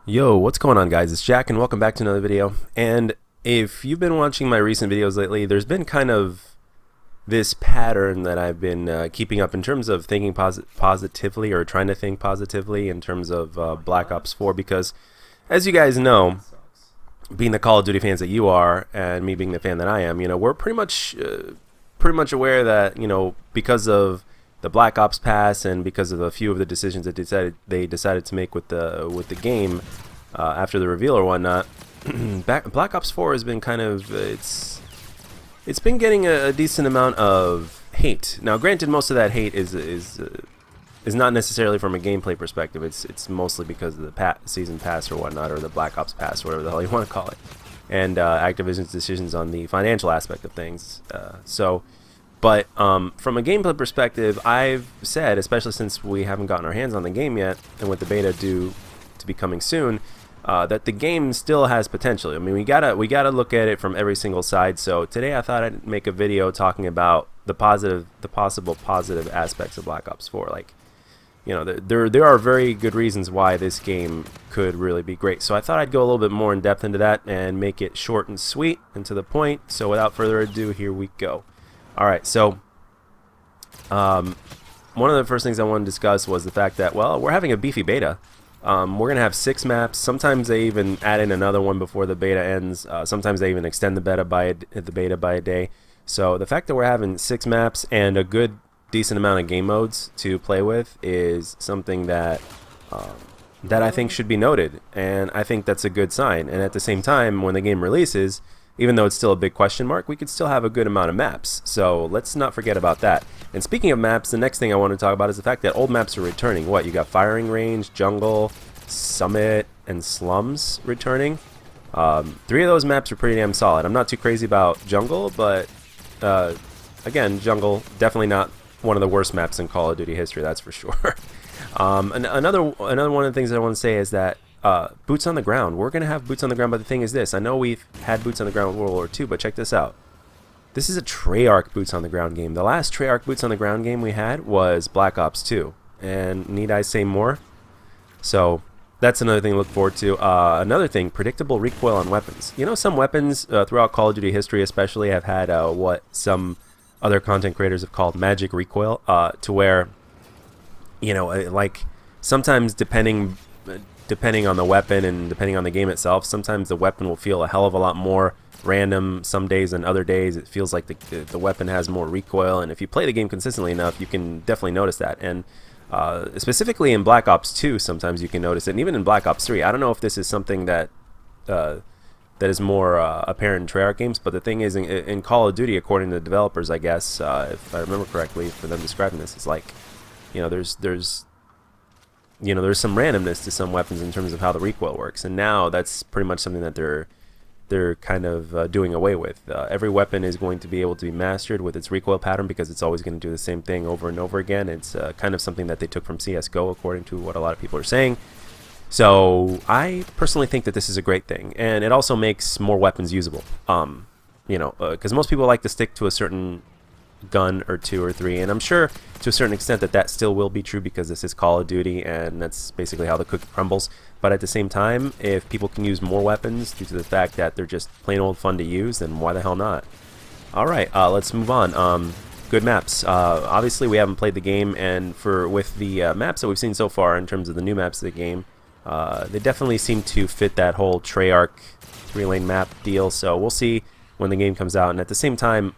Yo, what's going on, guys? It's Jack and welcome back to another video. And if you've been watching my recent videos lately, there's been kind of this pattern that I've been keeping up in terms of thinking positively, or trying to think positively in terms of Black Ops 4, because as you guys know, being the Call of Duty fans that you are and me being the fan that I am, we're pretty much aware that, because of the Black Ops Pass and because of a few of the decisions that they decided to make with the game after the reveal or whatnot, Black Ops 4 has been kind of it's been getting a decent amount of hate. Now, granted, most of that hate is not necessarily from a gameplay perspective. It's mostly because of the season pass or whatnot, or the Black Ops Pass, or whatever the hell you want to call it, and Activision's decisions on the financial aspect of things. But from a gameplay perspective, I've said, especially since we haven't gotten our hands on the game yet, and with the beta due to be coming soon, that the game still has potential. I mean, we gotta look at it from every single side. So today I thought I'd make a video talking about the possible positive aspects of Black Ops 4. Like, there are very good reasons why this game could really be great. So I thought I'd go a little bit more in depth into that and make it short and sweet and to the point. So without further ado, here we go. All right, so one of the first things I want to discuss was the fact that, well, we're having a beefy beta. We're going to have 6 maps. Sometimes they even add in another one before the beta ends. Sometimes they even extend the beta by a day. So the fact that we're having 6 maps and a good, decent amount of game modes to play with is something that I think should be noted. And I think that's a good sign. And at the same time, when the game releases, even though it's still a big question mark, we could still have a good amount of maps. So let's not forget about that. And speaking of maps, the next thing I want to talk about is the fact that old maps are returning. What, you got Firing Range, Jungle, Summit, and Slums returning. 3 of those maps are pretty damn solid. I'm not too crazy about Jungle, but again, Jungle, definitely not one of the worst maps in Call of Duty history, that's for sure. Another one of the things that I want to say is that boots on the ground. We're going to have boots on the ground, but the thing is this. I know we've had boots on the ground with World War II, but check this out. This is a Treyarch boots on the ground game. The last Treyarch boots on the ground game we had was Black Ops 2. And need I say more? So that's another thing to look forward to. Another thing, predictable recoil on weapons. Some weapons throughout Call of Duty history especially have had what some other content creators have called magic recoil, to where, like sometimes depending on the weapon and depending on the game itself, sometimes the weapon will feel a hell of a lot more random some days, and other days it feels like the weapon has more recoil. And if you play the game consistently enough, you can definitely notice that. And specifically in Black Ops 2, sometimes you can notice it, and even in Black Ops 3. I don't know if this is something that is more apparent in Treyarch games, but the thing is, in Call of Duty, according to the developers, I guess, if I remember correctly, for them describing this, it's like, there's some randomness to some weapons in terms of how the recoil works, and now that's pretty much something that they're kind of doing away with. Every weapon is going to be able to be mastered with its recoil pattern, because it's always going to do the same thing over and over again. It's kind of something that they took from CSGO, according to what a lot of people are saying. So I personally think that this is a great thing, and it also makes more weapons usable. Because most people like to stick to a certain gun or 2 or 3, and I'm sure to a certain extent that still will be true, because this is Call of Duty and that's basically how the cookie crumbles. But at the same time, if people can use more weapons due to the fact that they're just plain old fun to use, then why the hell not? Alright, let's move on. Good maps. Obviously we haven't played the game, and with the maps that we've seen so far in terms of the new maps of the game, they definitely seem to fit that whole Treyarch 3-lane map deal. So we'll see when the game comes out. And at the same time,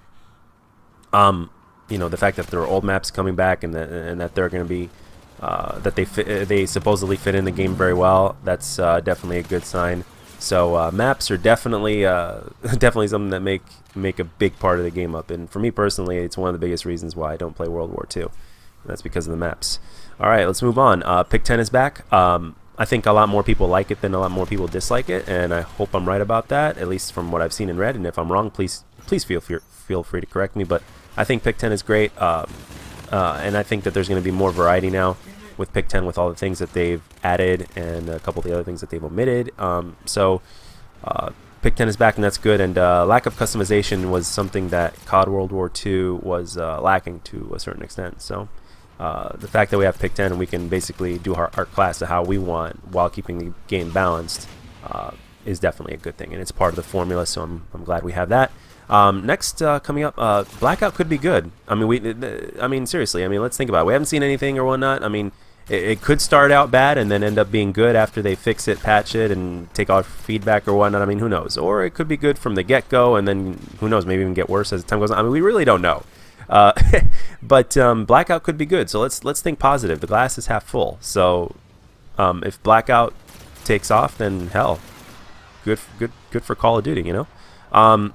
the fact that there are old maps coming back, and that they're going to be that they supposedly fit in the game very well, that's definitely a good sign. So maps are definitely definitely something that make a big part of the game up. And for me personally, it's one of the biggest reasons why I don't play World War II. And that's because of the maps. All right, let's move on. Pick 10 is back. I think a lot more people like it than a lot more people dislike it, and I hope I'm right about that, at least from what I've seen and read. And if I'm wrong, please feel free to correct me. But I think Pick 10 is great, and I think that there's going to be more variety now with Pick 10, with all the things that they've added and a couple of the other things that they've omitted. So Pick 10 is back, and that's good. And lack of customization was something that COD World War II was lacking to a certain extent. So the fact that we have pick 10 and we can basically do our class to how we want while keeping the game balanced is definitely a good thing, and it's part of the formula, so I'm glad we have that. Next, coming up, Blackout could be good. I mean, seriously, I mean, let's think about it. We haven't seen anything or whatnot. I mean, it could start out bad and then end up being good after they fix it, patch it, and take off feedback or whatnot. I mean, who knows? Or it could be good from the get-go, and then, who knows, maybe even get worse as time goes on. I mean, we really don't know. But Blackout could be good, so let's think positive. The glass is half full. So if Blackout takes off, then hell, good for Call of Duty, you know?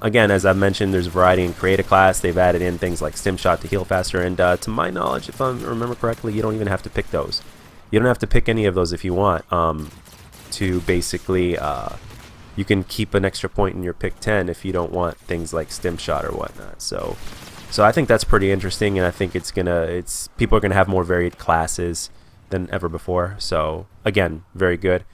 Again, as I've mentioned, there's a variety in Create a Class. They've added in things like Stim Shot to heal faster, and to my knowledge, if I remember correctly, you don't even have to pick those. You don't have to pick any of those if you want to basically, you can keep an extra point in your pick 10 if you don't want things like Stim Shot or whatnot. So I think that's pretty interesting, and I think people are gonna have more varied classes than ever before. So again, very good.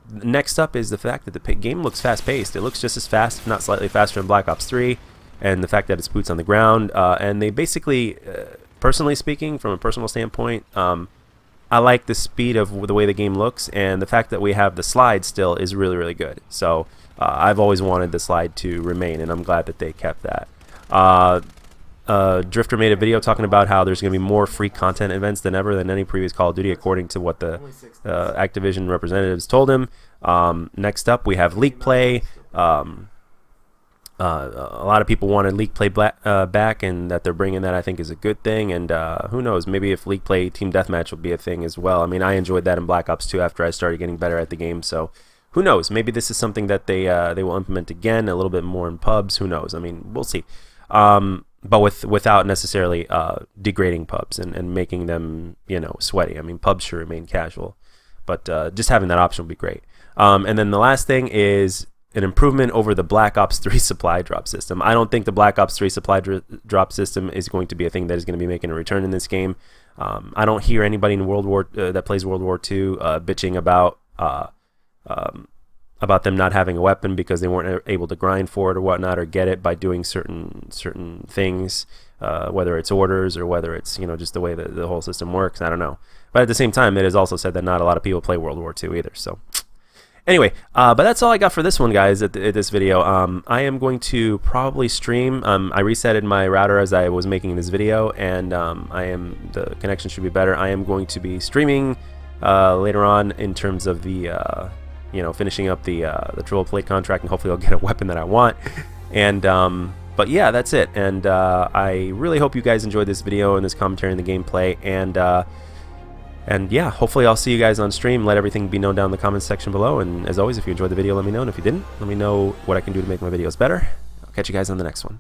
Next up is the fact that the game looks fast-paced. It looks just as fast, if not slightly faster, than Black Ops 3, and the fact that it's boots on the ground. And they basically, personally speaking, from a personal standpoint, I like the speed of the way the game looks, and the fact that we have the slide still is really, really good. So I've always wanted the slide to remain, and I'm glad that they kept that. Drifter made a video talking about how there's going to be more free content events than ever than any previous Call of Duty, according to what the Activision representatives told him. Next up, we have League Play. A lot of people wanted League Play back, and that they're bringing that, I think, is a good thing. And who knows, maybe if League Play Team Deathmatch will be a thing as well. I mean, I enjoyed that in Black Ops 2 after I started getting better at the game, so who knows? Maybe this is something that they will implement again, a little bit more in pubs. Who knows? I mean, we'll see. But without necessarily degrading pubs and making them, you know, sweaty. I mean, pubs should remain casual, but just having that option would be great. And then the last thing is an improvement over the Black Ops 3 supply drop system. I don't think the Black Ops 3 supply drop system is going to be a thing that is going to be making a return in this game. I don't hear anybody in that plays World War II bitching about them not having a weapon because they weren't able to grind for it or whatnot, or get it by doing certain things, whether it's orders or whether it's, you know, just the way that the whole system works. I don't know. But at the same time, it is also said that not a lot of people play World War II either. So anyway, but that's all I got for this one, guys, at this video. I am going to probably stream. I resetted my router as I was making this video, and the connection should be better. I am going to be streaming later on in terms of the you know, finishing up the triple plate contract, and hopefully I'll get a weapon that I want. And but yeah, that's it. And I really hope you guys enjoyed this video and this commentary and the gameplay. And yeah, hopefully I'll see you guys on stream. Let everything be known down in the comments section below. And as always, if you enjoyed the video, let me know. And if you didn't, let me know what I can do to make my videos better. I'll catch you guys on the next one.